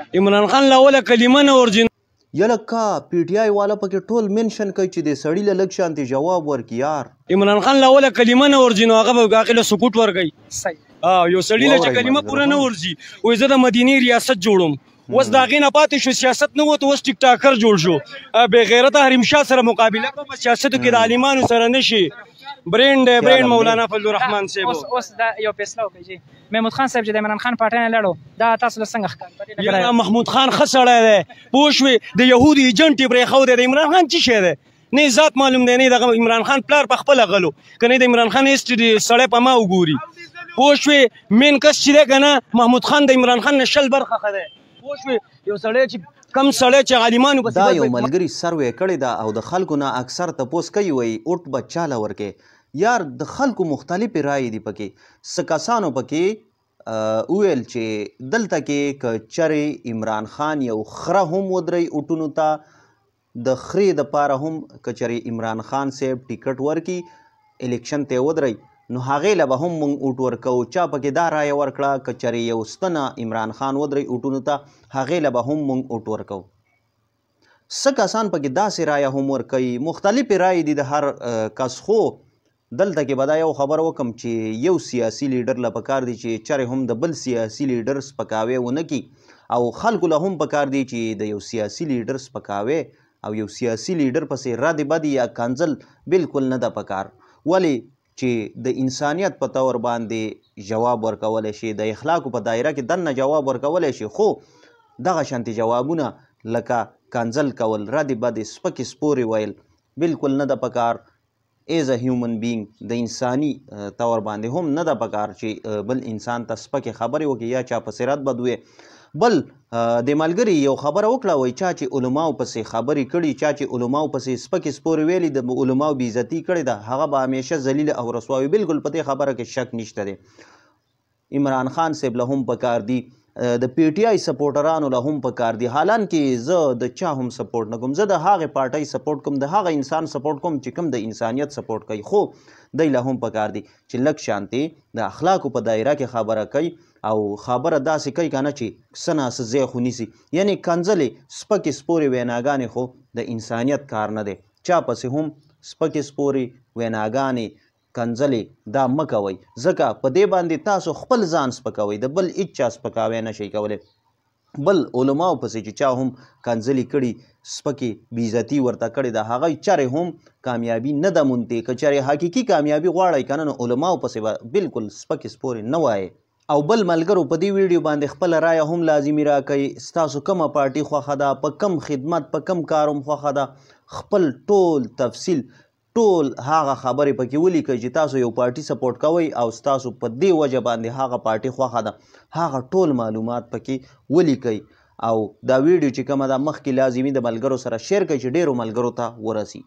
ورکړه. عمران خان له اوله کلمه نه ورځي. یلکه پی ټی آی والا پکې ټول منشن کوي چې د سړي له لږ شانتې جواب ورکړي یار. عمران خان له اوله کلمه نه ورځي نو هغه به هغې له سکوت ورکوي. صحیح. یو سړي له چې کلمه پوره نه ورځي وایي زه د مدینې ریاست جوړم. اوس د هغې نه پاتې شو سیاست نه وته اوس ټیک ټاکر جوړ شو. بې غیرته حریم شاه سره مقابله کوم په سیاستو کې د عالمانو سره نه شي. برینډ مولانا فضل الرحمن صاحب اوس دا یو فیصله وکړي چې محمود خان صاحب چې د عمران خان پارټۍ نه لړو دا تاسو له څنګه ښکاري؟ یاره محمود خان ښه سړی دی پوه شوې د یهودو ایجنټ یې پرېښودی د عمران خان څه شی دی نه یې ذات معلوم دی نه یې دغه عمران خان پلار په خپله غلو که نه د عمران خان هسټري سړی په ما وګوري پوه شوې مین کس چې دی که نه محمود خان د عمران خان نه 100 برخه ښه دی پوه شوې یو سړی چې کم سړی چې عالمانو دا یو ملګري سروې کړې ده او د خلکو نه اکثر تپوس کوي وایي اوټ به چاله ورکې یار د خلکو مختلفې رایې دي پکې. څه کسانو پکې وویل چې دلته کې که چرې عمران خان یو خره هم ودرئ اوټونو ته د خرې دپاره هم که چرې عمران خان صاحب ټیکټ ورکړي الیکشن ته یې ودرئ نو هغې له به هم موږ اوټ ورکوو. چا پکې دا رایه ورکړه که چرې یو ستنه عمران خان ودرئ اوټونو ته هغې له به هم موږ اوټ ورکوو. څه کسان پکې داسې رایه هم ورکوي مختلفې رایې دي د هر کس. خو دلته کې به دا یو خبر وکم چې یو سیاسي لیډر له پکار دی چې چرې هم د بل سیاسي لیډر سپکاوی ونه کړي او خلکو له هم پکار دی چې د یو سیاسي لیډر سپکاوی او یو سیاسي لیډر پسې رد بد یا کنځل بالکل نه ده پکار. ولې چې د انسانیت په طور باندې جواب ورکولی شي د اخلاقو په دایره کې دننه جواب ورکولی شي خو دغه شانتې جوابونه لکه کنځل کول رد بد سپکې سپورې ویل بالکل نه ده پکار. ایز ا هیومن بینګ د انساني طور باندې هم نه ده پکار چې بل انسان ته سپکې خبرې وکړي یا چا پسې رد بد ووایي. بل د ملګري یو خبره وکړه وایي چا چې علماو پسې خبرې کړي چا چې علماو پسې سپکې سپورې ویلي د علماو بېعزتي کړې ده هغه به همیشه ذلیل او رسوا وي. بالکل په دې خبره کې شک نشته دی. عمران خان صاحب له هم پکار دي د پی ټی آی سپورټرانو له هم پکار دي. حالانکې زه د چا هم سپورټ نه کوم زه د هغې پارټۍ سپورټ کوم د هغه انسان سپورټ کوم چې کوم د انسانیت سپورټ کوي خو دی له هم پکار دي چې لږ شانتې د اخلاقو په دایره کې خبره کوي او خبره داسې کوي که نه چې څه ناڅه ځای خو نیسي یعنې کنځلې سپکې سپورې ویناګانې خو د انسانیت کار نه دی. چا پسې هم سپکې سپورې ویناګانې کنځلې دا مه کوئ ځکه په دې باندې تاسو خپل ځان سپکوئ د بل هیچا سپکاوی نه شئ کولی. بل علماو پسې چې چا هم کنځلې کړي سپکې بېعزتي ورته کړې ده هغوی چرې هم کامیابي نه ده موندې. که چرې حقیقي کامیابي غواړئ که نه نو علماو پسې به بالکل سپکې سپورې نه وایئ. او بل ملګرو په دې ویډیو باندې خپله رایه هم لازمي راکوئ. ستاسو کومه پارټي خوښه ده په کم خدمت په کم کار هم خوښه ده خپل ټول تفصیل ټول هغه خبرې پکې ولیکئ چې تاسو یو پارټي سپورټ کوئ او ستاسو په دې وجه باندې هغه پارټي خوښه ده هغه ټول معلومات پکې ولیکئ او دا ویډیو چې کومه ده مخکې لازمي د ملګرو سره شیر کړئ چې ډیرو ملګرو ته ورسي.